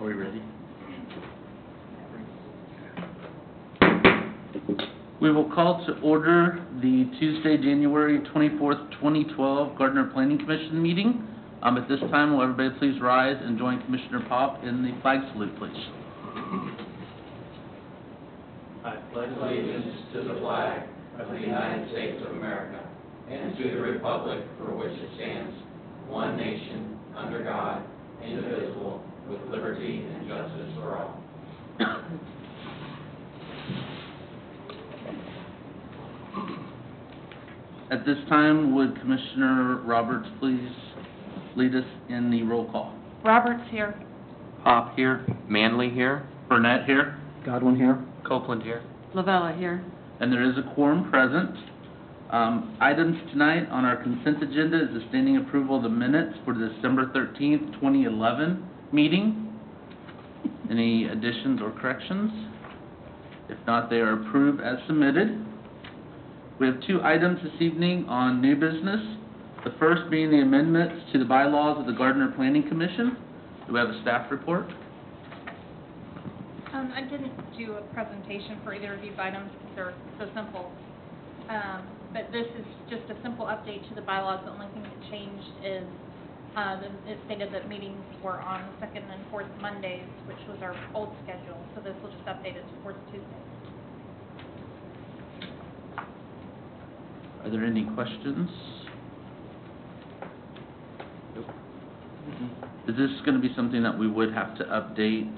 Are we ready? We will call to order the Tuesday, January 24th, 2012 Gardner Planning Commission meeting. At this time, will everybody please rise and join Commissioner Pop in the flag salute, please. I pledge allegiance to the flag of the United States of America and to the republic for which it stands, one nation, under God, indivisible, with liberty and justice for all. At this time, would Commissioner Roberts please lead us in the roll call? Roberts here. Pop here. Manley here. Burnett here. Godwin here. Copeland here. Lavella here. And there is a quorum present. Items tonight on our consent agenda is the standing approval of the minutes for the December 13th, 2011 meeting. Any additions or corrections? If not, they are approved as submitted. We have two items this evening on new business. The first being the amendments to the bylaws of the Gardner Planning Commission. Do we have a staff report? I didn't do a presentation for either of these items because they're so simple. But this is just a simple update to the bylaws. The only thing that changed is it stated that meetings were on the second and fourth Mondays, which was our old schedule. So this will just update it to fourth Tuesdays. Are there any questions? Is this going to be something that we would have to update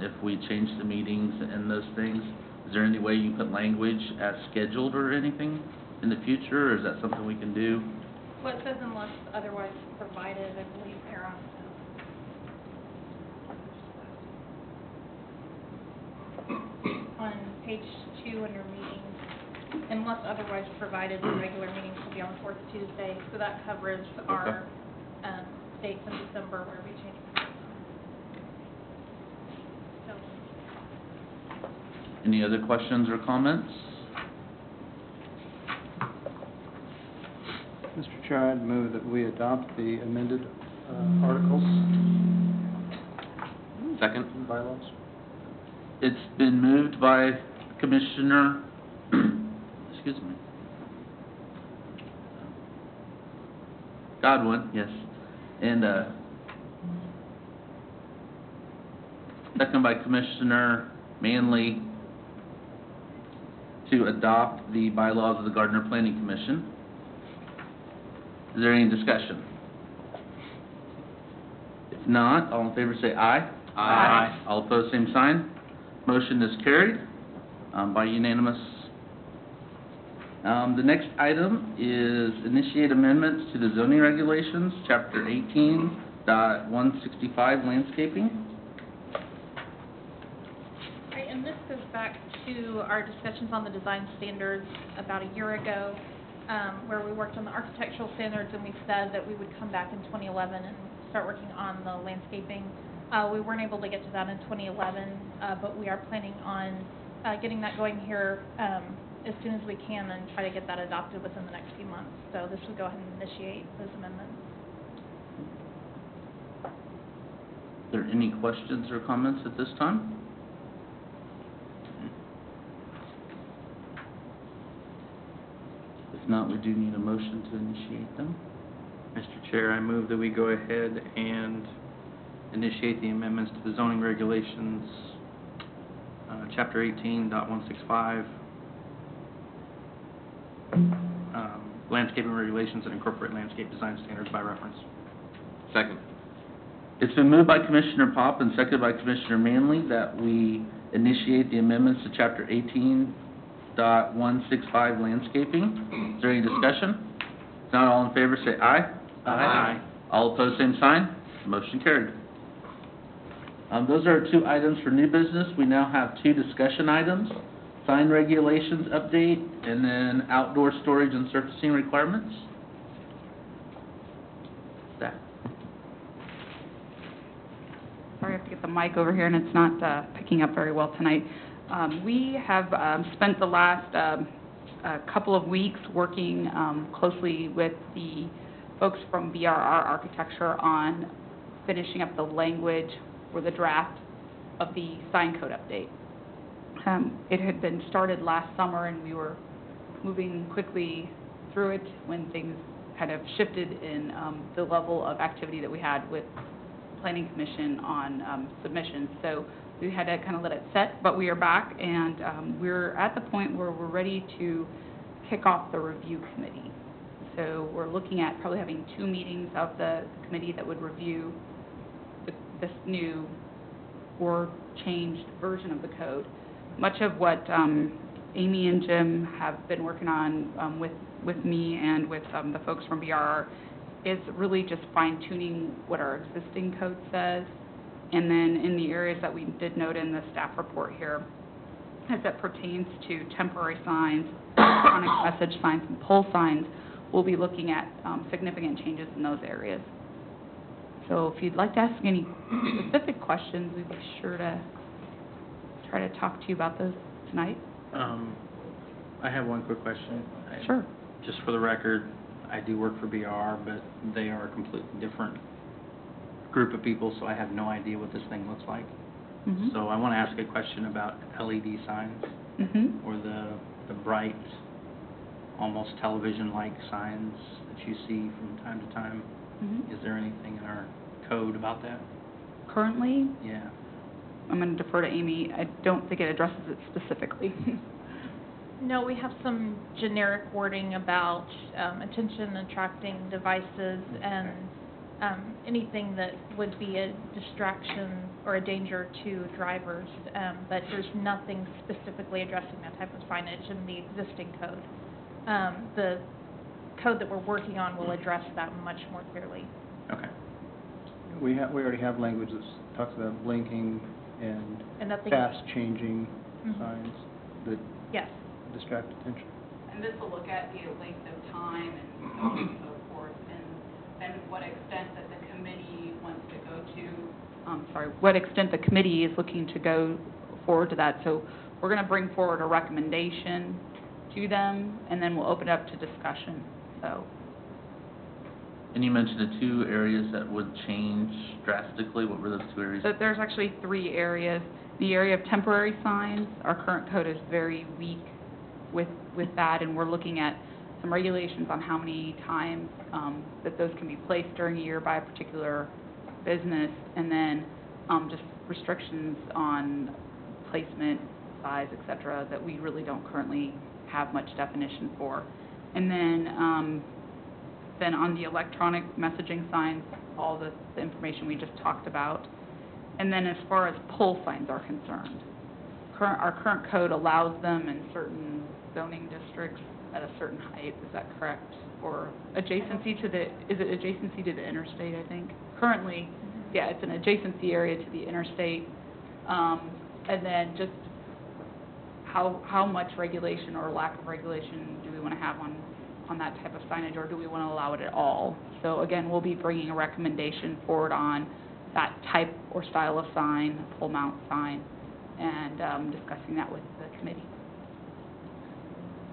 if we change the meetings and those things? Is there any way you put language as scheduled or anything in the future, or is that something we can do? Well, it says unless otherwise provided, I believe, here on page 2 under meetings. Unless otherwise provided, the regular meetings will be on the fourth Tuesday. So that covers our dates in December where we change. So. Any other questions or comments? Mr. Chair, I'd move that we adopt the amended articles Second. and bylaws. It's been moved by Commissioner, excuse me, Godwin, yes, and second by Commissioner Manley to adopt the bylaws of the Gardner Planning Commission. Is there any discussion? If not, all in favor say aye. Aye. All opposed, same sign. Motion is carried by unanimous. The next item is initiate amendments to the zoning regulations, Chapter 18.165, landscaping. Right, and this goes back to our discussions on the design standards about a year ago, where we worked on the architectural standards, and we said that we would come back in 2011 and start working on the landscaping. We weren't able to get to that in 2011, but we are planning on getting that going here as soon as we can and try to get that adopted within the next few months. So this would go ahead and initiate those amendments. Are there any questions or comments at this time? If not, we do need a motion to initiate them. Mr. Chair, I move that we go ahead and initiate the amendments to the zoning regulations, Chapter 18.165, landscaping regulations that incorporate landscape design standards by reference. Second. It's been moved by Commissioner Pop and seconded by Commissioner Manley that we initiate the amendments to Chapter 18.165, landscaping. Is there any discussion? If not, all in favor say aye. Aye. All opposed, same sign. Motion carried. Those are two items for new business. We now have two discussion items: sign regulations update, and then outdoor storage and surfacing requirements. Staff. Sorry, I have to get the mic over here, and it's not picking up very well tonight. We have spent the last couple of weeks working closely with the folks from BRR Architecture on finishing up the language for the draft of the sign code update. It had been started last summer, and we were moving quickly through it when things kind of shifted in the level of activity that we had with Planning Commission on submissions. So we had to kind of let it set, but we are back, and we're at the point where we're ready to kick off the review committee. So we're looking at probably having 2 meetings of the committee that would review this new or changed version of the code. Much of what Amy and Jim have been working on with me and with the folks from BRR is really just fine-tuning what our existing code says. And then in the areas that we did note in the staff report here, as it pertains to temporary signs, electronic message signs, and pole signs, we'll be looking at significant changes in those areas. So if you'd like to ask any specific questions, we'd be sure to try to talk to you about those tonight. I have one quick question. Sure. Just for the record, I do work for BR, but they are a completely different group of people, so I have no idea what this thing looks like. Mm-hmm. So I want to ask a question about LED signs, Mm-hmm. or the bright, almost television-like signs that you see from time to time. Mm-hmm. Is there anything in our code about that? Currently, Yeah. I'm going to defer to Amy. I don't think it addresses it specifically. No, we have some generic wording about attention-attracting devices and anything that would be a distraction or a danger to drivers, but there's nothing specifically addressing that type of signage in the existing code. The code that we're working on will address that much more clearly. Okay. We already have language that talks about blinking and And nothing. fast-changing Mhm. signs that Yes. distract attention. And this will look at the length of time and so on and so forth, and what extent that the committee wants to go to, what extent the committee is looking to go forward to that. So we're going to bring forward a recommendation to them, and then we'll open it up to discussion. So, And you mentioned the 2 areas that would change drastically. What were those 2 areas? so there's actually 3 areas. The area of temporary signs, our current code is very weak with that, and we're looking at some regulations on how many times that those can be placed during a year by a particular business, and then just restrictions on placement, size, et cetera, that we really don't currently have much definition for. And then on the electronic messaging signs, all the information we just talked about. And then as far as pole signs are concerned, our current code allows them in certain zoning districts at a certain height, is that correct? Or adjacency to is it adjacency to the interstate, I think? Currently, yeah, it's an adjacency area to the interstate. And then just how much regulation or lack of regulation do we want to have on that type of signage, or do we want to allow it at all? So again, we'll be bringing a recommendation forward on that type or style of sign, pole mount sign, and discussing that with the committee.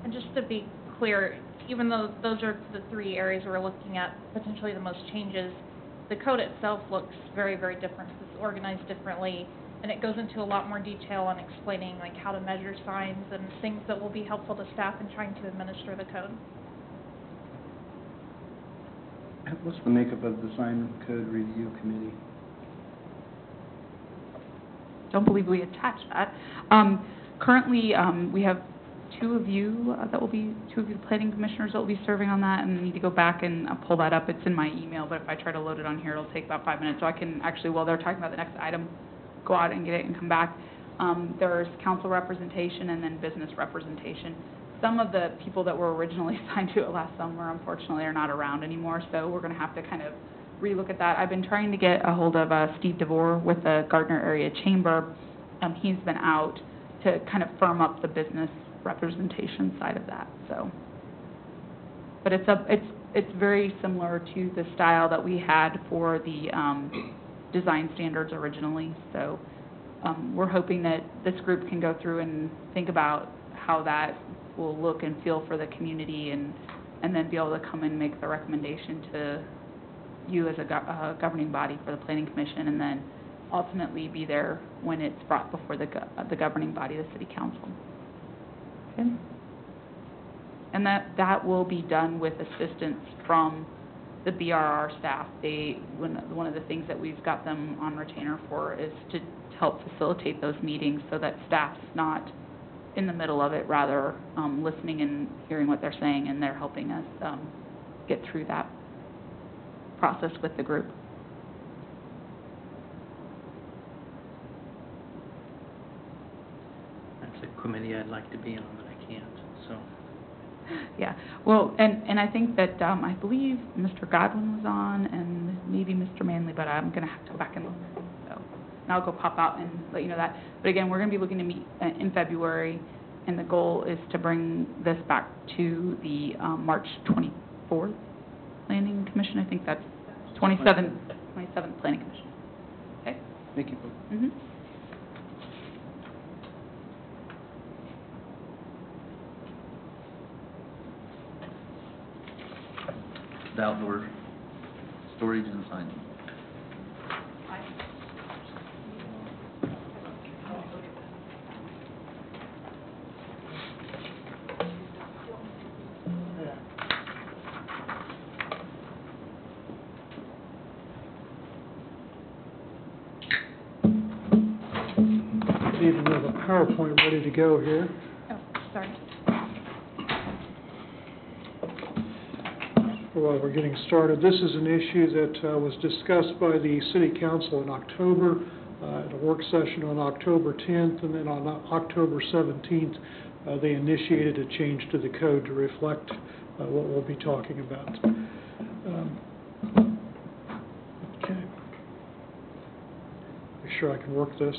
And just to be clear, even though those are the 3 areas we're looking at potentially the most changes, the code itself looks very, very different. It's organized differently, and it goes into a lot more detail on explaining like how to measure signs and things that will be helpful to staff in trying to administer the code. What's the makeup of the sign code review committee? Don't believe we attached that. Currently, we have 2 of you planning commissioners that will be serving on that, and I need to go back and pull that up. It's in my email, but if I try to load it on here, it'll take about 5 minutes. So I can actually, while they're talking about the next item, go out and get it and come back. There's council representation and then business representation. Some of the people that were originally assigned to it last summer, unfortunately, are not around anymore, so we're going to have to kind of relook at that. I've been trying to get a hold of Steve DeVore with the Gardner Area Chamber. He's been out to kind of firm up the business representation side of that. So, but it's very similar to the style that we had for the design standards originally. So, we're hoping that this group can go through and think about how that will look and feel for the community, and then be able to come and make the recommendation to you as a governing body for the Planning Commission, and then ultimately be there when it's brought before the governing body, the city council. Okay? And that will be done with assistance from the BRR staff. One of the things that we've got them on retainer for is to help facilitate those meetings so that staff's not in the middle of it, rather listening and hearing what they're saying, and they're helping us get through that process with the group. That's a committee I'd like to be on, but I can't, so. Yeah, well, and I think that, I believe Mr. Godwin was on, and maybe Mr. Manley, but I'm gonna have to go back and look, so, and I'll go pop out and let you know that. But again, we're gonna be looking to meet in February, and the goal is to bring this back to the, March 24th Planning Commission. I think that's 27th Planning Commission. Okay? Thank you. Mm-hmm. The outdoor storage and signing. Even with a PowerPoint ready to go here. Oh, sorry. While we're getting started, this is an issue that was discussed by the City Council in October, at a work session on October 10th, and then on October 17th, they initiated a change to the code to reflect what we'll be talking about. Okay. Make sure I can work this.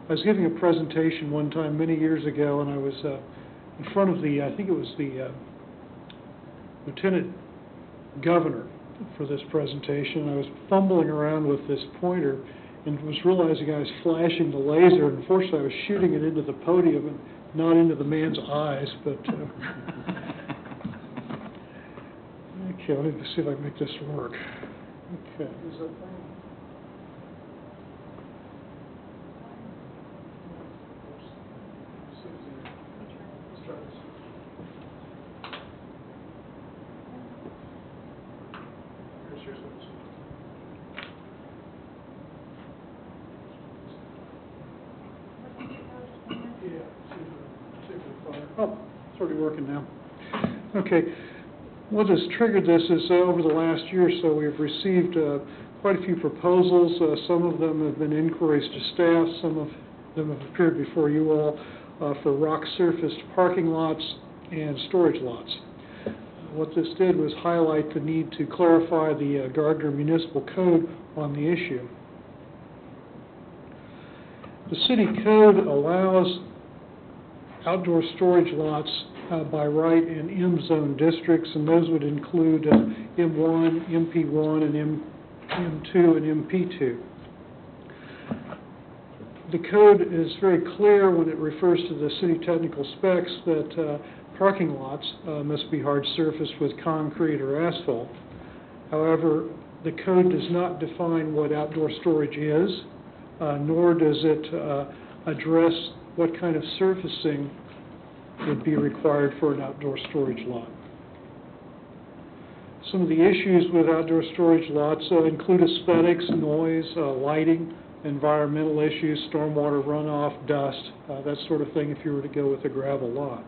I was giving a presentation one time many years ago, and I was in front of the, I think it was the Lieutenant Governor for this presentation. I was fumbling around with this pointer and was realizing I was flashing the laser. Unfortunately, I was shooting it into the podium and not into the man's eyes, but okay, let me see if I can make this work. Okay. Is that fine? Oh, it's already working now. Okay. What has triggered this is over the last year or so we've received quite a few proposals. Some of them have been inquiries to staff. Some of them have appeared before you all for rock surfaced parking lots and storage lots. What this did was highlight the need to clarify the Gardner Municipal Code on the issue. The city code allows outdoor storage lots by right in M-zone districts, and those would include M1, MP1, and M2 and MP2. The code is very clear when it refers to the city technical specs that parking lots must be hard surfaced with concrete or asphalt. However, the code does not define what outdoor storage is, nor does it address what kind of surfacing would be required for an outdoor storage lot. Some of the issues with outdoor storage lots include aesthetics, noise, lighting, environmental issues, stormwater runoff, dust, that sort of thing if you were to go with a gravel lot.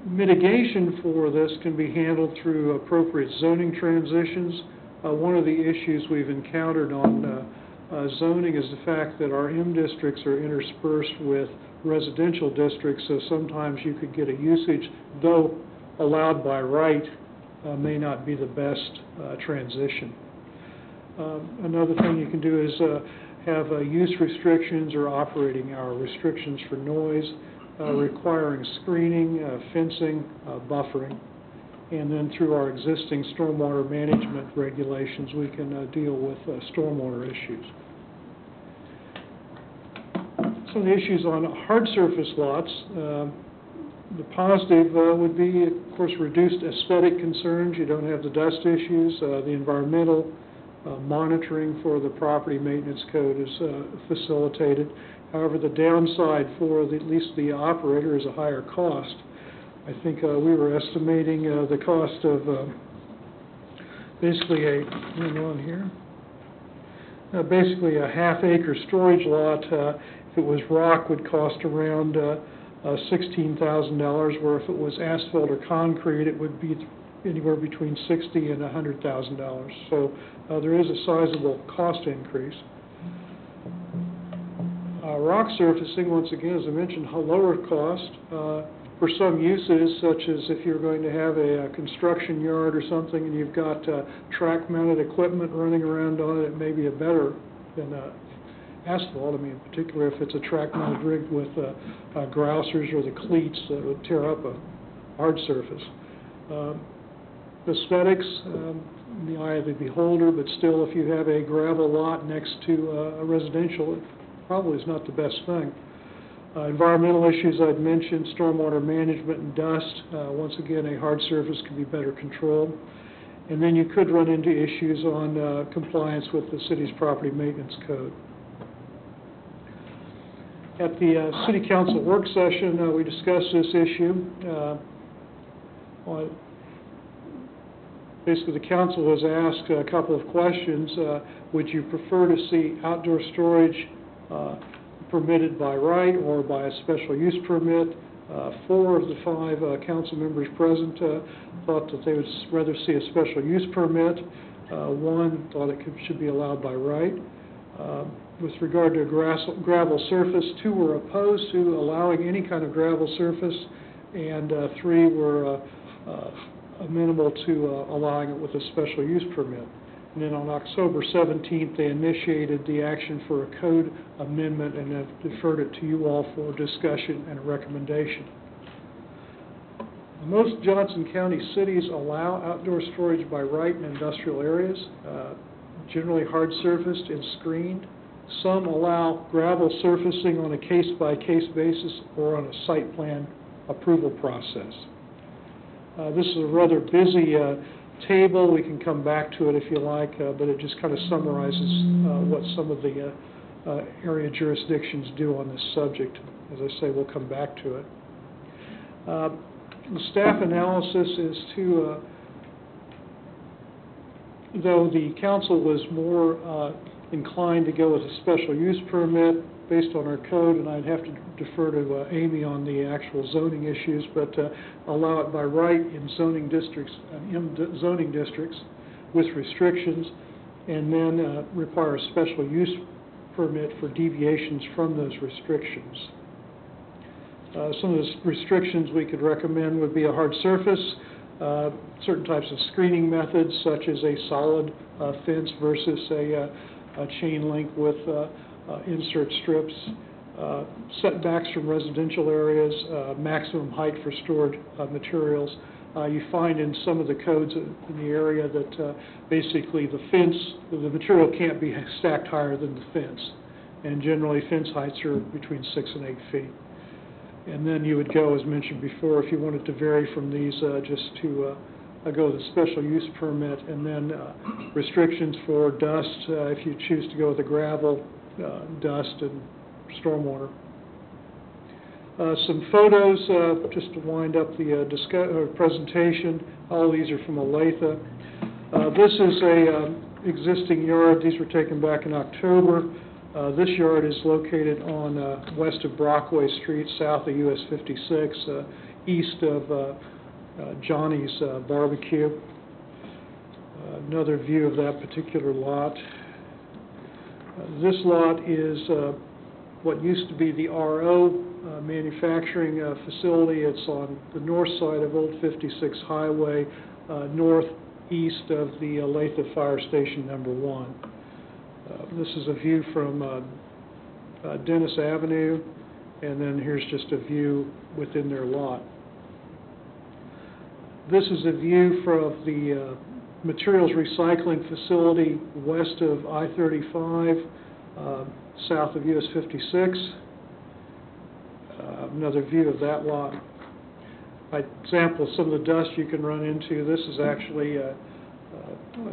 Mitigation for this can be handled through appropriate zoning transitions. One of the issues we've encountered on zoning is the fact that our M districts are interspersed with residential districts, so sometimes you could get a usage, though allowed by right, may not be the best transition. Another thing you can do is have use restrictions or operating hour restrictions for noise, requiring screening, fencing, buffering, and then through our existing stormwater management regulations, we can deal with stormwater issues. Some of the issues on hard surface lots, the positive would be, of course, reduced aesthetic concerns. You don't have the dust issues, the environmental monitoring for the property maintenance code is facilitated. However, the downside for at least the operator is a higher cost. I think we were estimating the cost of basically basically a half-acre storage lot. If it was rock, would cost around $16,000, where if it was asphalt or concrete, it would be anywhere between $60,000 and $100,000. So there is a sizable cost increase. Rock surfacing, once again, as I mentioned, lower cost for some uses, such as if you're going to have a construction yard or something and you've got track-mounted equipment running around on it, it may be better than asphalt. I mean, in particular, if it's a track-mounted rig with grousers or the cleats that would tear up a hard surface. Aesthetics, in the eye of the beholder, but still, if you have a gravel lot next to a residential, it probably is not the best thing. Environmental issues I'd mentioned, stormwater management and dust. Once again, a hard surface can be better controlled. And then you could run into issues on compliance with the city's property maintenance code. At the City Council work session, we discussed this issue. Basically, the council was asked a couple of questions. Would you prefer to see outdoor storage permitted by right or by a special use permit? 4 of the 5 council members present thought that they would rather see a special use permit. 1 thought it should be allowed by right. With regard to gravel surface, 2 were opposed to allowing any kind of gravel surface, and 3 were amenable to allowing it with a special use permit. And then on October 17th, they initiated the action for a code amendment and have deferred it to you all for discussion and a recommendation. Most Johnson County cities allow outdoor storage by right in industrial areas, generally hard surfaced and screened. Some allow gravel surfacing on a case-by-case basis or on a site plan approval process. This is a rather busy table. We can come back to it if you like, but it just kind of summarizes what some of the area jurisdictions do on this subject. As I say, we'll come back to it. The staff analysis is to, though the council was more inclined to go with a special use permit based on our code, and I'd have to defer to Amy on the actual zoning issues, but allow it by right in zoning districts with restrictions, and then require a special use permit for deviations from those restrictions. Some of the restrictions we could recommend would be a hard surface, certain types of screening methods, such as a solid fence versus a chain link with insert strips, setbacks from residential areas, maximum height for stored materials. You find in some of the codes in the area that basically the material can't be stacked higher than the fence. And generally fence heights are between 6 and 8 feet. And then you would go, as mentioned before, if you wanted to vary from these, just to go with a special use permit, and then restrictions for dust, if you choose to go with the gravel, dust and stormwater. Some photos, just to wind up the presentation. All these are from Olathe. This is a existing yard. These were taken back in October. This yard is located on west of Brockway Street, south of US 56, east of Johnny's Barbecue. Another view of that particular lot. This lot is what used to be the RO manufacturing facility. It's on the north side of Old 56 Highway, northeast of the Olathe Fire Station number 1. This is a view from Dennis Avenue, and then here's just a view within their lot. This is a view from the materials recycling facility west of I-35, south of US 56. Another view of that lot. By example, some of the dust you can run into. This is actually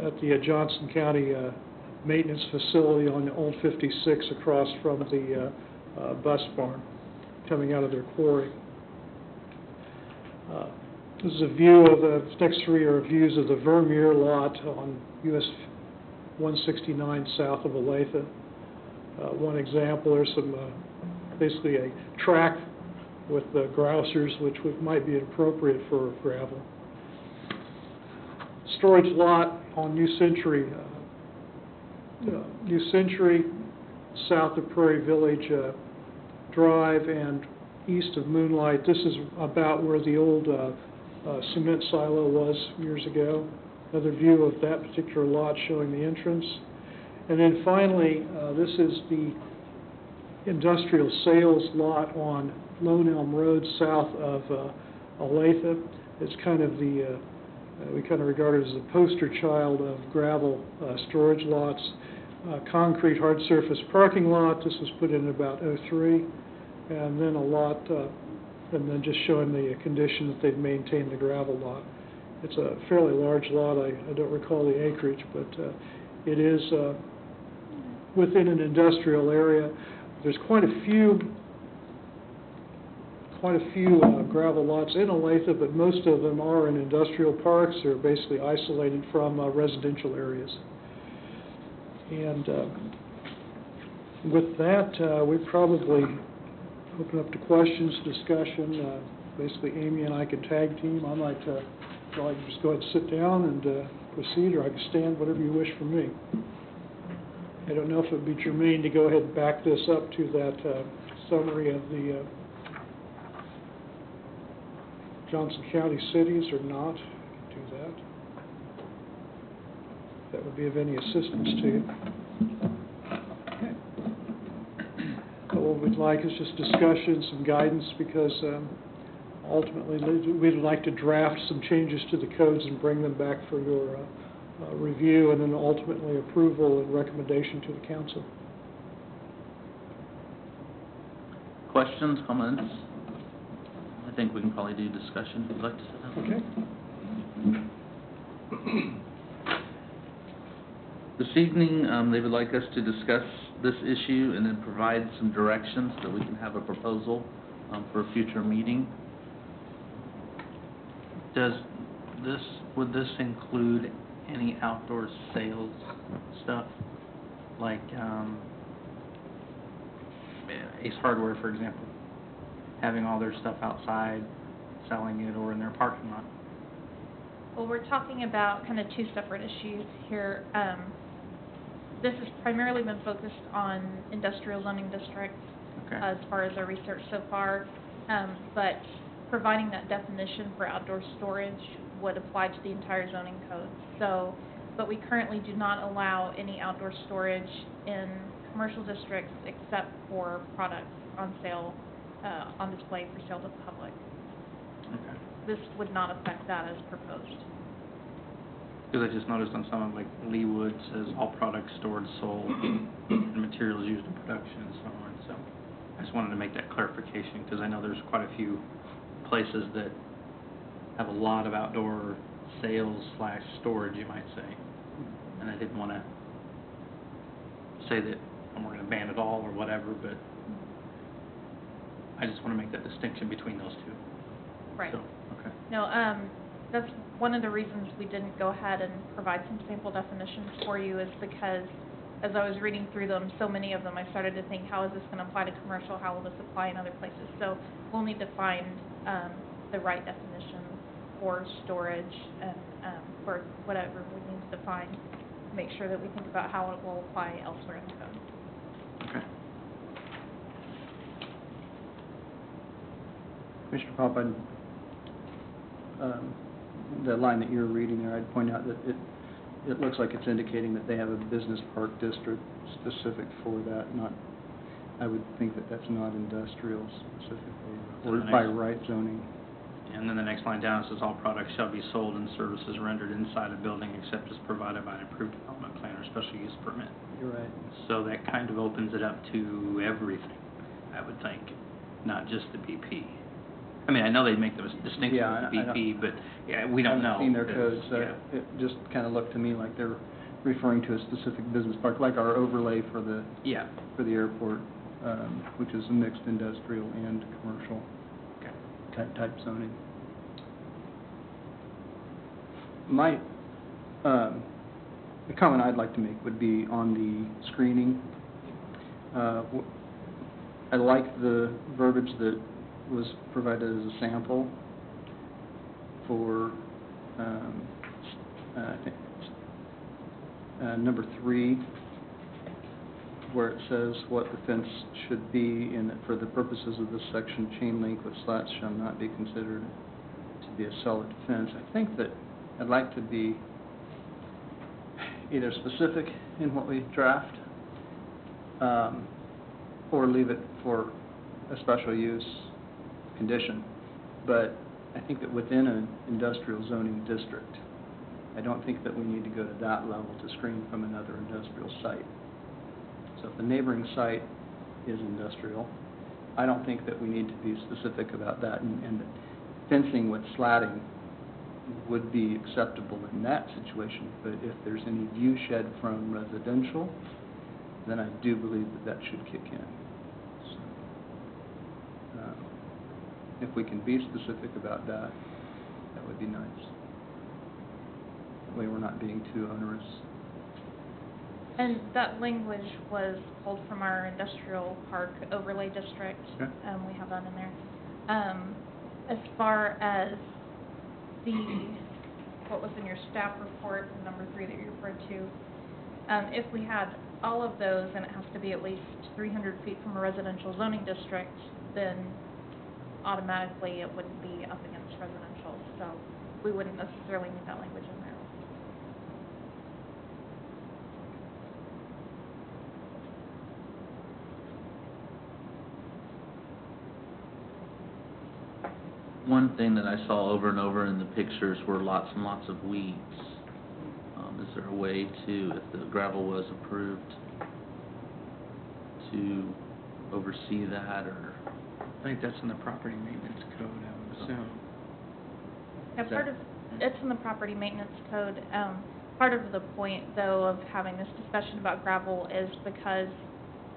at the Johnson County maintenance facility on the Old 56 across from the bus barn coming out of their quarry. This is a view of the next three are views of the Vermeer lot on US 169 south of Olathe. One example, there's some basically a track with grousers, which might be appropriate for gravel. Storage lot on New Century, south of Prairie Village Drive and east of Moonlight. This is about where the old cement silo was years ago. Another view of that particular lot showing the entrance. And then finally, this is the industrial sales lot on Lone Elm Road south of Olathe. It's kind of the, we kind of regard it as the poster child of gravel storage lots. Concrete hard surface parking lot. This was put in about '03. And then a lot, and then just showing the condition that they've maintained the gravel lot. It's a fairly large lot. I don't recall the acreage, but it is within an industrial area. There's quite a few gravel lots in Olathe, but most of them are in industrial parks. They're basically isolated from residential areas. And with that, we probably open up to questions, discussion. Basically, Amy and I can tag team. I'd like to just go ahead and sit down and proceed, or I can stand, whatever you wish from me. I don't know if it would be germane to go ahead and back this up to that summary of the Johnson County cities or not. I can do that. That would be of any assistance to you. But what we'd like is just discussion, some guidance, because ultimately we'd like to draft some changes to the codes and bring them back for your review, and then ultimately approval and recommendation to the council. Questions, comments? I think we can probably do discussion if you'd like to sit down. Okay. This evening, they would like us to discuss this issue and then provide some directions so that we can have a proposal for a future meeting. Would this include any outdoor sales stuff? Like Ace Hardware, for example, having all their stuff outside, selling it, or in their parking lot? Well, we're talking about kind of two separate issues here. This has primarily been focused on industrial zoning districts, Okay. as far as our research so far, but providing that definition for outdoor storage would apply to the entire zoning code. So, but we currently do not allow any outdoor storage in commercial districts except for products on sale, on display for sale to the public. Okay. This would not affect that as proposed. Because I just noticed on some of, like, Leewood says all products stored, sold, and materials used in production and so on. So I just wanted to make that clarification, because I know there's quite a few places that have a lot of outdoor sales / storage, you might say. And I didn't want to say that we're going to ban it all or whatever, but I just want to make that distinction between those two. Right. So, okay. No, that's one of the reasons we didn't go ahead and provide some sample definitions for you, is because as I was reading through them, so many of them, I started to think, how is this going to apply to commercial? How will this apply in other places? So we'll need to find the right definition for storage and for whatever we need to define, make sure that we think about how it will apply elsewhere in the code. Okay. Commissioner Pop, the line that you're reading there, I'd point out that it looks like it's indicating that they have a business park district specific for that, not, I would think that that's not industrial specifically, So or the by next- right zoning. And then the next line down says all products shall be sold and services rendered inside a building except as provided by an approved development plan or special use permit. You're right. So that kind of opens it up to everything, I would think, not just the BP. I mean, I know they make the distinction Yeah, with I don't- BP, but, yeah, we don't know. I haven't seen their 'cause, codes, so yeah. it just kind of looked to me like they're referring to a specific business park, like our overlay for the Yeah, airport, which is a mixed industrial and commercial okay. type zoning. My, the comment I'd like to make would be on the screening. I like the verbiage that was provided as a sample for, I think, number 3, where it says what the fence should be, and that for the purposes of this section, chain link with slats shall not be considered to be a solid fence. I think that I'd like to be either specific in what we draft, or leave it for a special use condition. But I think that within an industrial zoning district, I don't think that we need to go to that level to screen from another industrial site. So if the neighboring site is industrial, I don't think that we need to be specific about that, and fencing with slatting would be acceptable in that situation. But if there's any view shed from residential, then I do believe that that should kick in. So, if we can be specific about that, that would be nice. That way we're not being too onerous. And that language was pulled from our industrial park overlay district. Okay. We have that in there. As far as what was in your staff report, the number 3 that you referred to, if we had all of those and it has to be at least 300 feet from a residential zoning district, then automatically it wouldn't be up against residential. So we wouldn't necessarily need that language in there. One thing that I saw over and over in the pictures were lots and lots of weeds. Is there a way to, if the gravel was approved, to oversee that, or? I think that's in the property maintenance code, I would assume. Yeah, it's in the property maintenance code. Part of the point, though, of having this discussion about gravel is because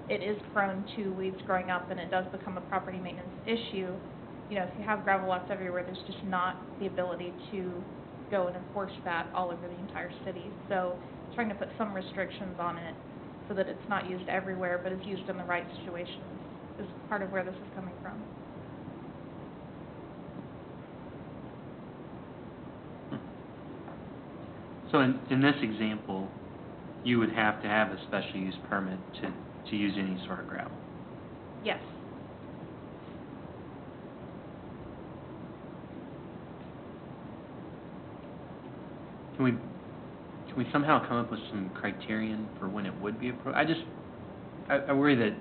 it is prone to weeds growing up and it does become a property maintenance issue. You know, if you have gravel lots everywhere, there's just not the ability to go and enforce that all over the entire city. So trying to put some restrictions on it so that it's not used everywhere but is used in the right situations is part of where this is coming from. So in this example, you would have to have a special use permit to use any sort of gravel? Yes. Can we somehow come up with some criterion for when it would be appropriate? I worry that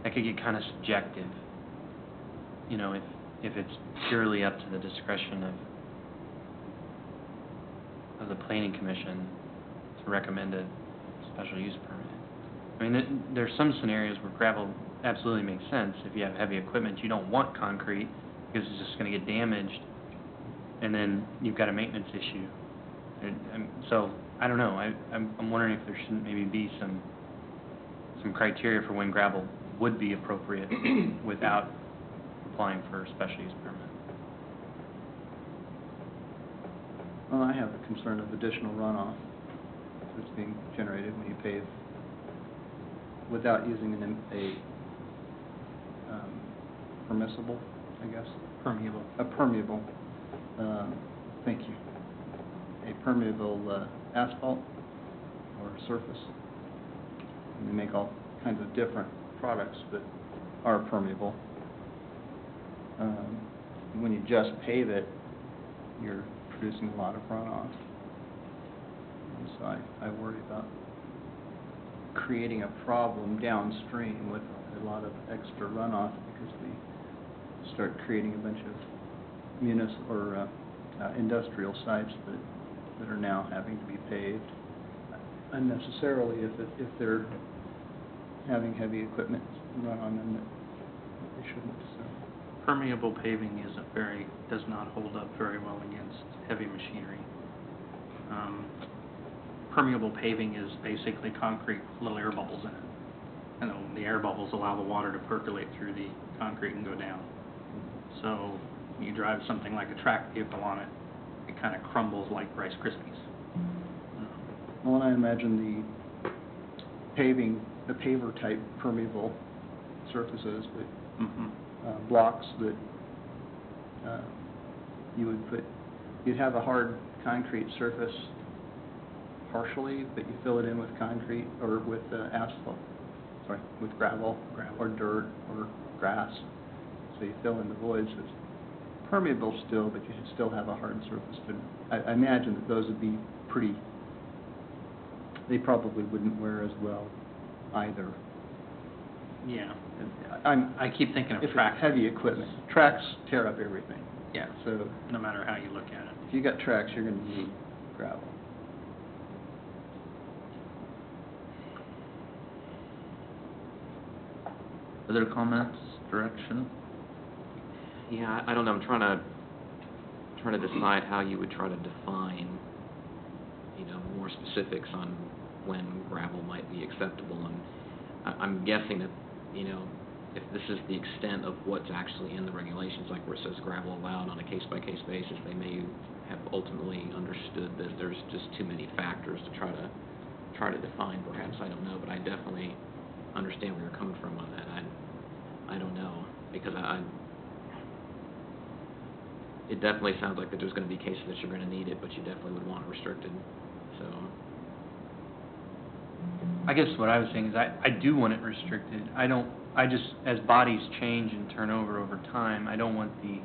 that could get kind of subjective. You know, if it's purely up to the discretion of the planning commission to recommend a special use permit. I mean, there's some scenarios where gravel absolutely makes sense. If you have heavy equipment, you don't want concrete because it's just going to get damaged, and then you've got a maintenance issue. And so I don't know. I'm wondering if there shouldn't maybe be some criteria for when gravel would be appropriate without applying for a special use permit. Well, I have the concern of additional runoff that's being generated when you pave without using permissible, I guess. Permeable. A permeable, thank you. A permeable asphalt or surface. And they make all kinds of different products that are permeable. When you just pave it, you're producing a lot of runoff. And so I worry about creating a problem downstream with a lot of extra runoff because we start creating a bunch of municipal or industrial sites that are now having to be paved unnecessarily if they're having heavy equipment run on them that they shouldn't. So permeable paving does not hold up very well against heavy machinery. Permeable paving is basically concrete with little air bubbles in it. And the air bubbles allow the water to percolate through the concrete and go down. So you drive something like a track vehicle on it, it kind of crumbles like Rice Krispies. Well, and I imagine the paver type permeable surfaces, that blocks that you'd have a hard concrete surface partially, but you fill it in with concrete or with with gravel or dirt or grass. So you fill in the voids. It's permeable still, but you should still have a hard surface. But I imagine that those would be they probably wouldn't wear as well either. Yeah. I I keep thinking of If tracks. it's heavy equipment, tracks tear up everything. Yeah. So No matter how you look at it. if you got tracks, you're going to need gravel. Other comments, direction? Yeah, I don't know, I'm trying to decide how you would try to define, more specifics on when gravel might be acceptable, and I'm guessing that, if this is the extent of what's actually in the regulations, like where it says gravel allowed on a case-by-case basis, they may have ultimately understood that there's just too many factors to try to define, perhaps, I don't know, but I definitely understand where you're coming from on that. I don't know, because it definitely sounds like that there's going to be cases that you're going to need it, but you definitely would want it restricted, so. I guess what I was saying is I do want it restricted. As bodies change and turn over time, I don't want the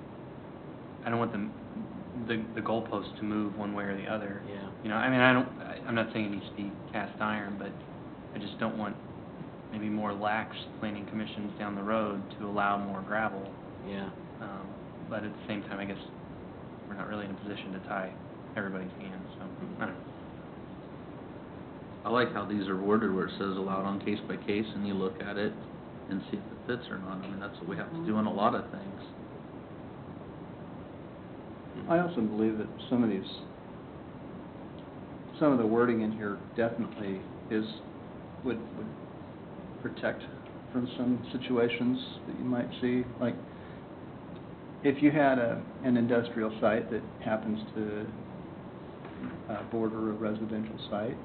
goalpost to move one way or the other. Yeah. I'm not saying it needs to be cast iron, but I just don't want maybe more lax planning commissions down the road to allow more gravel. Yeah. But at the same time, I guess we're not really in a position to tie everybody's hands, so I don't know. I like how these are worded where it says allowed on case by case, and you look at it and see if it fits or not. I mean, that's what we have to do in a lot of things. I also believe that some of the wording in here definitely would protect from some situations that you might see. Like, if you had an industrial site that happens to border a residential site,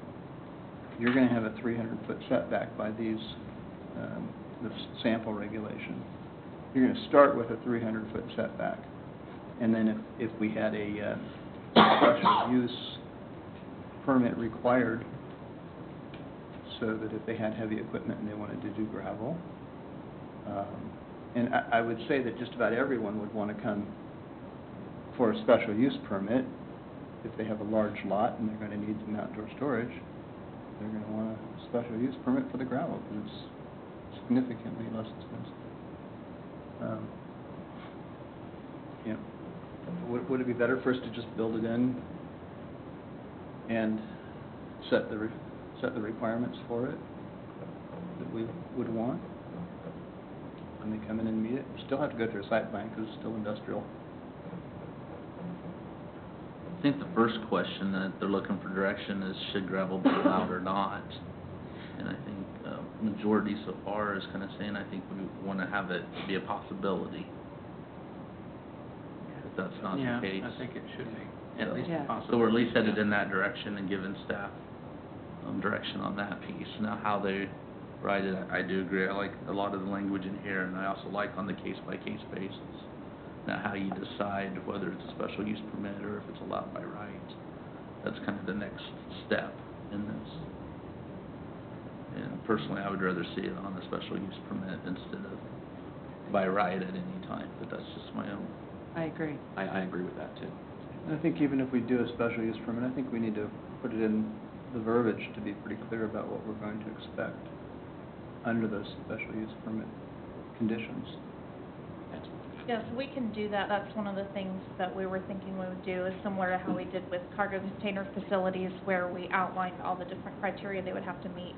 you're going to have a 300-foot setback by this sample regulation. You're going to start with a 300-foot setback. And then if we had a special use permit required, so that if they had heavy equipment and they wanted to do gravel, and I would say that just about everyone would want to come for a special use permit if they have a large lot and they're going to need some outdoor storage. They're going to want a special use permit for the gravel because it's significantly less expensive. Would it be better for us to just build it in and set the requirements for it that we would want when they come in and meet it? We still have to go through a site plan because it's still industrial. I think the first question that they're looking for direction is should gravel be allowed or not? And I think majority so far is kind of saying I think we want to have it be a possibility. If that's not the case. I think it should be So- at least Yeah. a possibility. So we're at least headed in that direction and giving staff direction on that piece. Now how they write it, I do agree. I like a lot of the language in here, and I also like on the case-by-case basis. Now how you decide whether it's a special use permit or if it's allowed by right. That's kind of the next step in this. And personally, I would rather see it on a special use permit instead of by right at any time, but that's just my own. I agree. I agree with that, too. And I think even if we do a special use permit, I think we need to put it in the verbiage to be pretty clear about what we're going to expect under those special use permit conditions. Yes, we can do that. That's one of the things that we were thinking we would do, is similar to how we did with cargo container facilities, where we outlined all the different criteria they would have to meet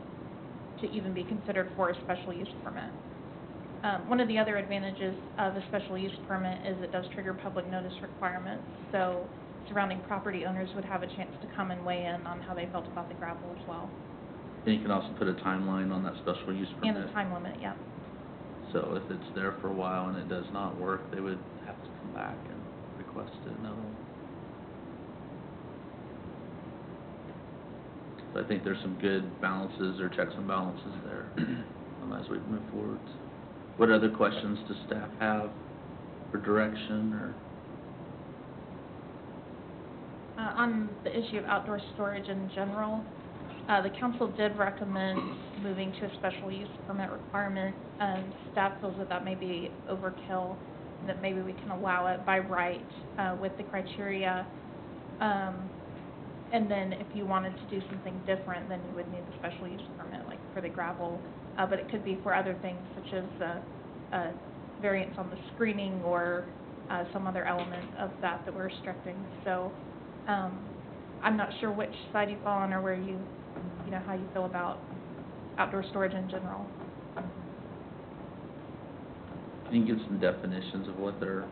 to even be considered for a special use permit. One of the other advantages of a special use permit is it does trigger public notice requirements, so surrounding property owners would have a chance to come and weigh in on how they felt about the gravel as well. And you can also put a timeline on that special use permit. And a time limit, yeah. So if it's there for a while and it does not work, they would have to come back and request another one. So I think there's some good balances or checks and balances there as we move forward. What other questions does staff have for direction or? On the issue of outdoor storage in general, the council did recommend moving to a special use permit requirement. Staff feels that that may be overkill, that maybe we can allow it by right with the criteria. And then if you wanted to do something different, then you would need the special use permit, like for the gravel. But it could be for other things, such as variance on the screening or some other element of that we're restricting. So I'm not sure which side you fall on or where you know, how you feel about outdoor storage in general. Can you give some definitions of what they're,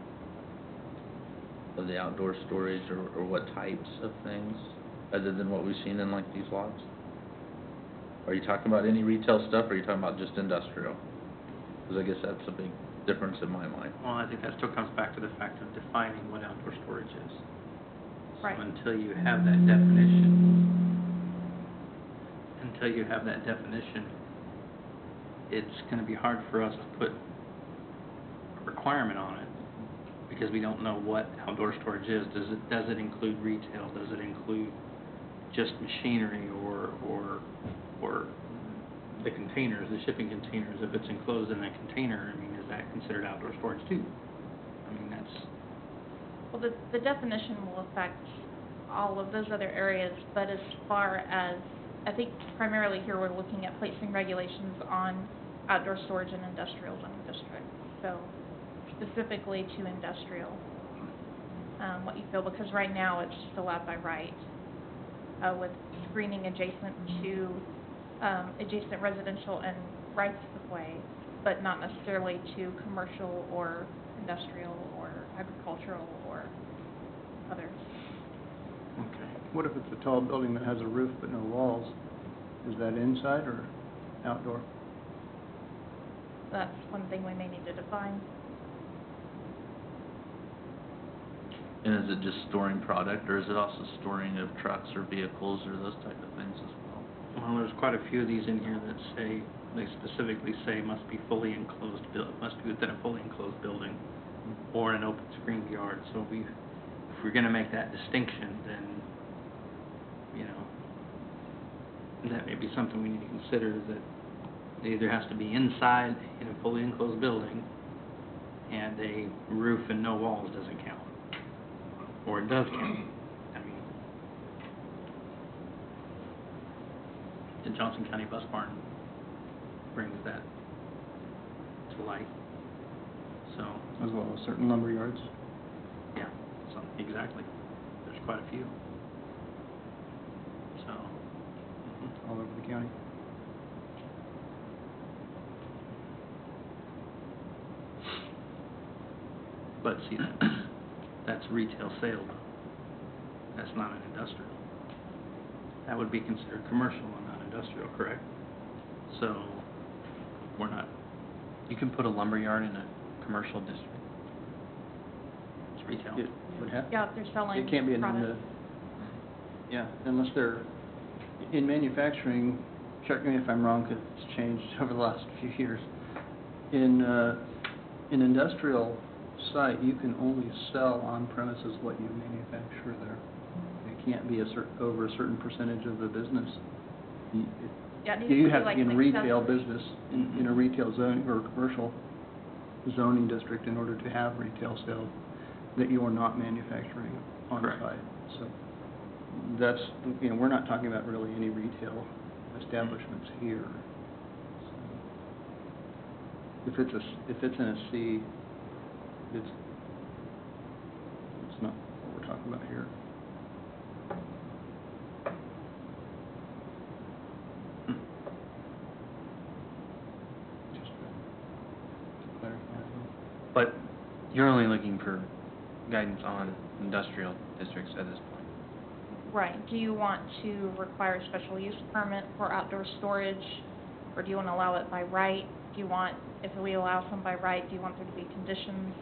of the outdoor storage or what types of things, other than what we've seen in like these lots? Are you talking about any retail stuff, or are you talking about just industrial? Because I guess that's a big difference in my mind. Well, I think that still comes back to the fact of defining what outdoor storage is. Right. So until you have that definition, it's going to be hard for us to put a requirement on it, because we don't know what outdoor storage is. Does it include retail? Does it include just machinery or the containers, the shipping containers? If it's enclosed in a container, I mean, is that considered outdoor storage too? I mean, that's... Well, the definition will affect all of those other areas, but as far as, I think primarily here we're looking at placing regulations on outdoor storage in industrial zoning districts. So specifically to industrial, what you feel, because right now it's just allowed by right, with screening adjacent to adjacent residential and rights of way, but not necessarily to commercial or industrial or agricultural or others. Okay. What if it's a tall building that has a roof but no walls? Is that inside or outdoor? That's one thing we may need to define. And is it just storing product, or is it also storing of trucks or vehicles or those type of things as well? Well, there's quite a few of these in here that say, they specifically say must be fully enclosed, must be within a fully enclosed building or an open screened yard. So if we're going to make that distinction, then, you know, that may be something we need to consider, that it either has to be inside in a fully enclosed building, and a roof and no walls doesn't count, or it does count. I mean, the Johnson County Bus Barn brings that to light. So, As well as certain lumber yards? yeah, so, exactly. There's quite a few. So, All over the county? but see, that's retail sale though. That's not an industrial. That would be considered commercial and not industrial, correct? So, we're not, You can put a lumber yard in a commercial district. it's retail. It would have, Yeah, if they're selling it can't be in the, products. yeah, unless they're, in manufacturing, correct me if I'm wrong, because it's changed over the last few years. In industrial site, you can only sell on premises what you manufacture there. It can't be over a certain percentage of the business. Yeah, it needs to You be have to like be in an retail accessory. business, in a retail zone or commercial zoning district in order to have retail sales that you are not manufacturing on Correct. site. So that's, you know, we're not talking about really any retail establishments here. If it's in a C, it's not what we're talking about here. But you're only looking for guidance on industrial districts at this point. Right. Do you want to require a special use permit for outdoor storage, or do you want to allow it by right? Do you want, if we allow some by right, do you want there to be conditions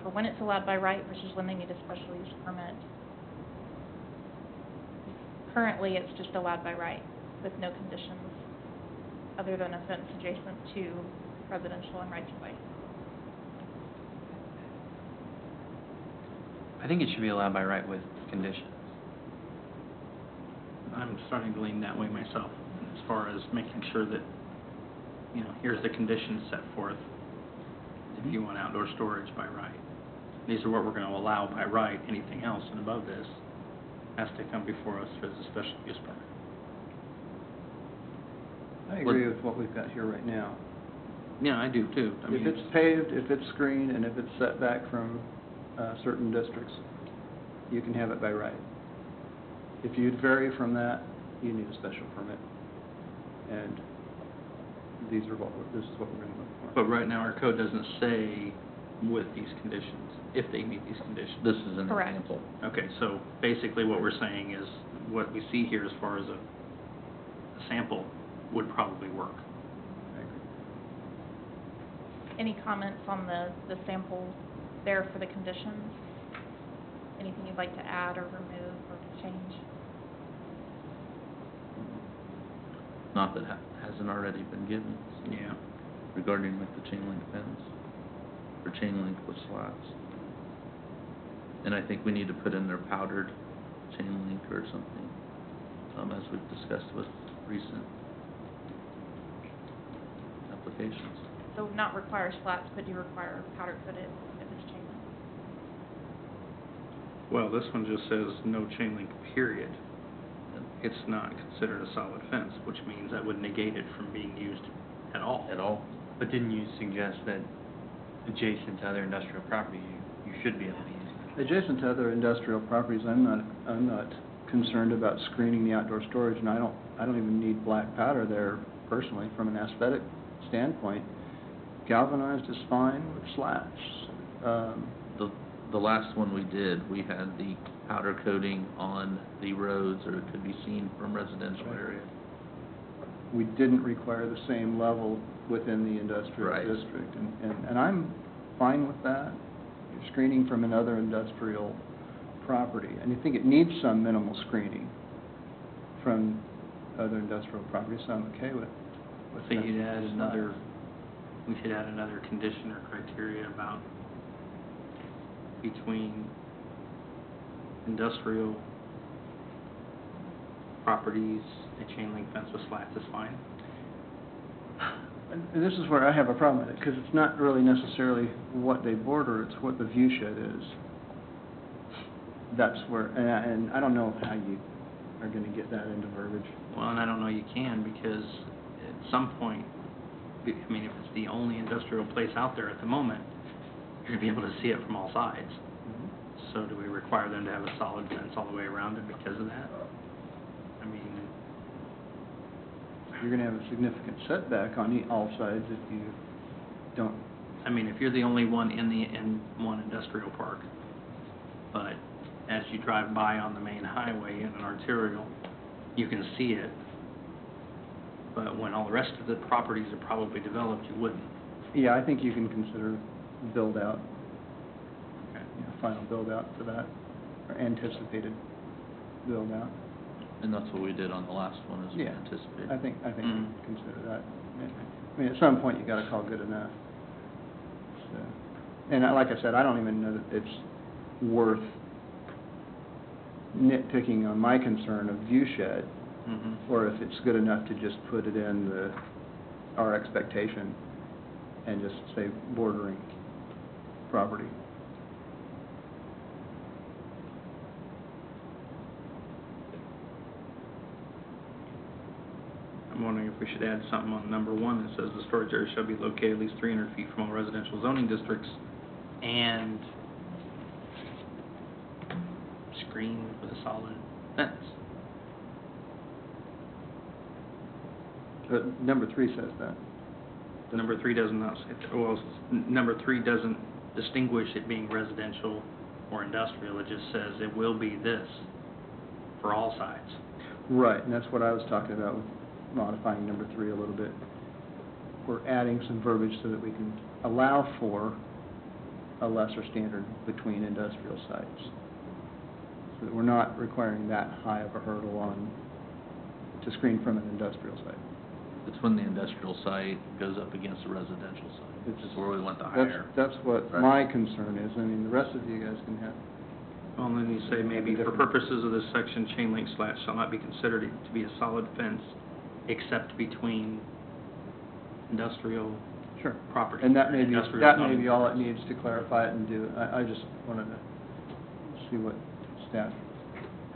for when it's allowed by right versus when they need a special use permit? Currently, it's just allowed by right with no conditions other than a fence adjacent to residential and rights of way. I think it should be allowed by right with conditions. I'm starting to lean that way myself, as far as making sure that, you know, here's the conditions set forth if you want outdoor storage by right. These are what we're going to allow by right. Anything else and above this has to come before us as a special use permit. I agree with what we've got here right now. Yeah, I do too. I If mean, it's paved, if it's screened, and if it's set back from certain districts, you can have it by right. If you vary from that, you need a special permit. And this is what we're going to look for. but right now, our code doesn't say with these conditions, if they meet these conditions. This is an Correct. example. Okay, so basically what we're saying is, what we see here as far as a sample would probably work. I agree. Any comments on the sample there for the conditions? Anything you'd like to add or remove or to change? Not that hasn't already been given. So Yeah. regarding like the chain link fence, or chain link with slats. And I think we need to put in there powdered chain link or something, as we've discussed with recent applications. So not require slats, but do require powder coated if it's chain link. Well, this one just says no chain link, period. It's not considered a solid fence, which means that would negate it from being used at all. At all. But didn't you suggest that adjacent to other industrial property, you should be able to use it? Adjacent to other industrial properties, I'm not concerned about screening the outdoor storage, and I don't even need black powder there personally from an aesthetic standpoint. Galvanized is fine with slats. The last one we did, we had the powder coating on the roads, or it could be seen from residential area. We didn't require the same level within the industrial Right. district, and I'm fine with that. You're screening from another industrial property, and I think it needs some minimal screening from other industrial properties, so I'm okay with So you'd that. add another, we should add another condition or criteria about between industrial properties, a chain link fence with slats is fine. And this is where I have a problem with it, because it's not really necessarily what they border, it's what the view shed is. That's where, and I don't know how you are going to get that into verbiage. Well, and I don't know you can, because at some point, I mean, if it's the only industrial place out there at the moment, you're going to be able to see it from all sides. So do we require them to have a solid fence all the way around it because of that? I mean, You're going to have a significant setback on all sides if you don't. I mean, if you're the only one in one industrial park, but as you drive by on the main highway in an arterial, you can see it, but when all the rest of the properties are probably developed, you wouldn't. Yeah, I think you can consider build-out, Okay. final build-out for that, or anticipated build-out. And that's what we did on the last one, is we Yeah, anticipated. I think we Mhm. can consider that. I mean, at some point, you got to call good enough. So, and like I said, I don't even know that it's worth nitpicking on my concern of view shed, Mm-hmm. or if it's good enough to just put it in our expectation and just say bordering property. I'm wondering if we should add something on number one that says the storage area shall be located at least 300 feet from all residential zoning districts and screened with a solid fence. But number 3 says that. Number 3 does not say, well, number 3 doesn't distinguish it being residential or industrial. It just says it will be this for all sides. Right, and that's what I was talking about with modifying number 3 a little bit. We're adding some verbiage so that we can allow for a lesser standard between industrial sites. So that we're not requiring that high of a hurdle to screen from an industrial site. It's when the industrial site goes up against a residential site, which is where we want the That's, higher. that's what Right. my concern is. I mean, the rest of you guys can have, Well, and then you say maybe for purposes of this section, chain link slats shall not be considered to be a solid fence except between industrial sure. property. And that may be, industrial that may zoning. be all it needs to clarify it and do. I just wanted to see what staff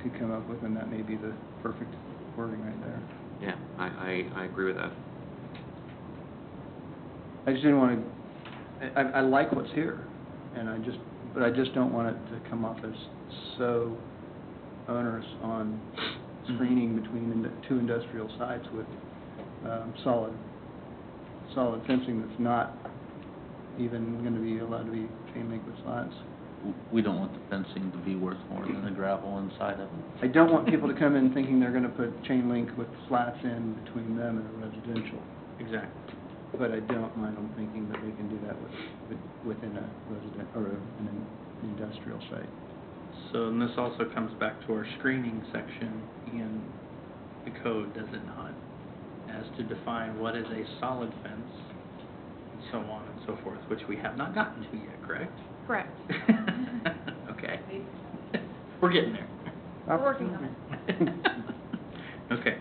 could come up with, and that may be the perfect wording right there. Yeah, I agree with that. I just didn't want to, I like what's here, and but I just don't want it to come off as so onerous on screening between two industrial sites with solid fencing that's not even going to be allowed to be chain link with slats. We don't want the fencing to be worth more than the gravel inside of it. I don't want people to come in thinking they're going to put chain link with slats in between them and a residential. Exactly. But I don't mind them thinking that they can do that within a resident, or an industrial site. So, and this also comes back to our screening section in the code, does it not? As to define what is a solid fence, and so on and so forth, which we have not gotten to yet, correct? Correct. Okay. We're getting there. We're working on it. Okay.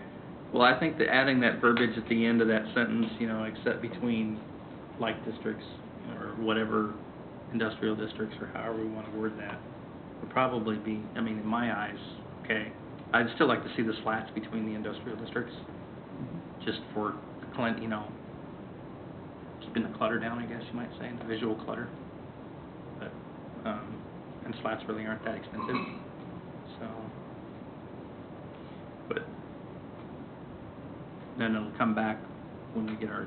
Well, I think that adding that verbiage at the end of that sentence, except between like districts or whatever, industrial districts or however we want to word that, would probably be, in my eyes, okay. I'd still like to see the slats between the industrial districts, just for, keeping the clutter down, I guess you might say, the visual clutter. But, and slats really aren't that expensive, so. But then it'll come back when we get our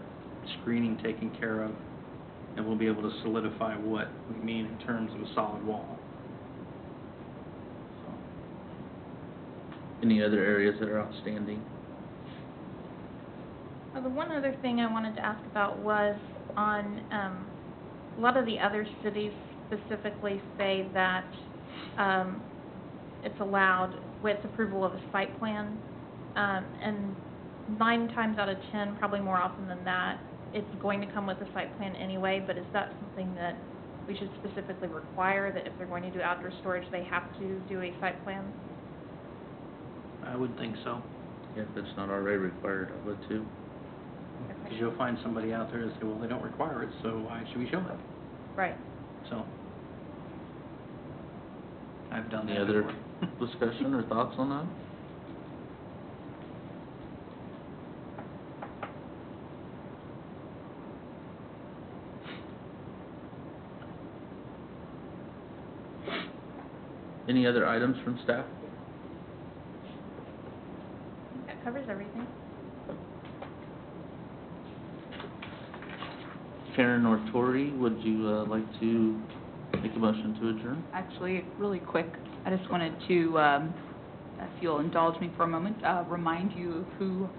screening taken care of, and we'll be able to solidify what we mean in terms of a solid wall. So, Any other areas that are outstanding? The one other thing I wanted to ask about was on, a lot of the other cities specifically say that it's allowed with approval of a site plan, and 9 times out of 10, probably more often than that, it's going to come with a site plan anyway, but is that something that we should specifically require, that if they're going to do outdoor storage, they have to do a site plan? I would think so, If it's not already required, I would too. because you'll find somebody out there that say, well, they don't require it, so why should we show them? Right. So, I've done Any that other before. discussion or thoughts on that? Any other items from staff? That covers everything. Karen or Tori, would you like to make a motion to adjourn? Actually, really quick, I just wanted to, if you'll indulge me for a moment, remind you of who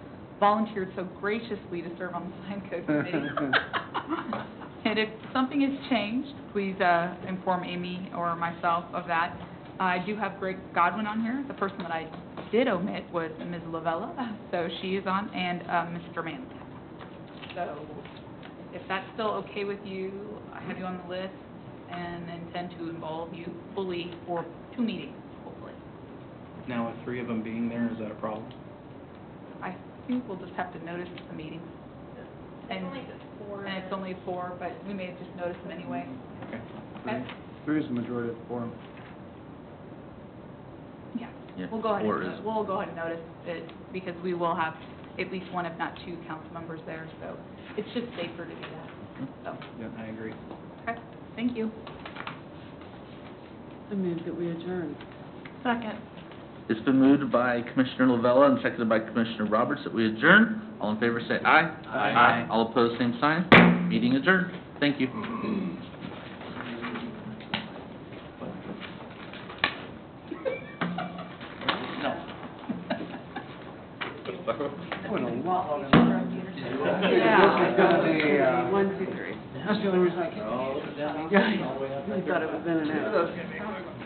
volunteered so graciously to serve on the sign code committee. And if something has changed, please inform Amy or myself of that. I do have Greg Godwin on here. The person that I did omit was Ms. Lavella, so she is on, and Mr. Manley. So if that's still okay with you, I have you on the list and intend to involve you fully for 2 meetings, hopefully. Now, with 3 of them being there, is that a problem? I think we'll just have to notice the meeting. And it's only 4, but we may just notice them anyway. Okay. Okay? 3 is the majority of the quorum. Yeah, Yeah, we'll go ahead or and, is- we'll go ahead and notice it, because we will have at least 1, if not 2, council members there, so it's just safer to do that, so, Yeah, I agree. okay, thank you. I move that we adjourn. Second. It's been moved by Commissioner Lavella and seconded by Commissioner Roberts that we adjourn. All in favor say aye. Aye. All opposed, same sign. Meeting adjourned. Thank you. Went a lot longer than I anticipated. This is gonna be, 1, 2, 3. that's the only reason I came. Yeah, I thought it was in and out.